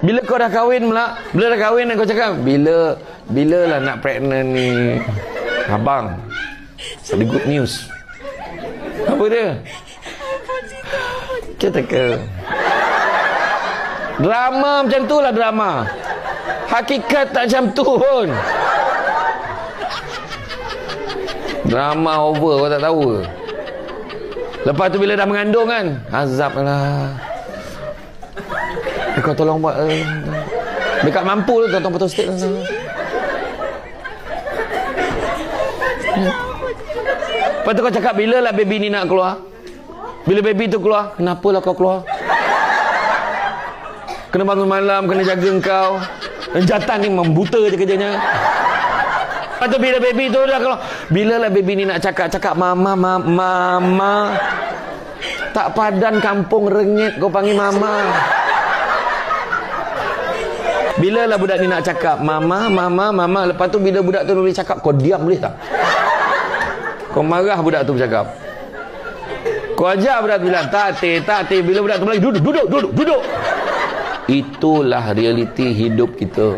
Bila kau dah kahwin pula, bila dah kahwin kau cakap, bila lah nak pregnant ni? Abang, ada good news. Apa dia? Kita ke drama macam tu lah, drama. Hakikat tak macam tu pun. Drama over, kau tak tahu. Lepas tu bila dah mengandung kan, azab lah. Kau tolong buat dekat mampu tu, tolong potong steak lah. Lepas tu kau cakap, bila lah baby ni nak keluar? Bila baby tu keluar, kenapalah kau keluar? Kena bangun malam, kena jaga kau. Jantan ni membuta je kerjanya. Lepas tu bila baby tu dah keluar, bila lah baby ni nak cakap mama, mama. Tak padan kampung rengit kau panggil mama. Bila lah budak ni nak cakap mama, mama, mama. Lepas tu bila budak tu boleh cakap, kau diam boleh tak? Kau marah budak tu bercakap. Kau ajar budak tu bilang tati. Bila budak tu lagi duduk. Itulah realiti hidup kita.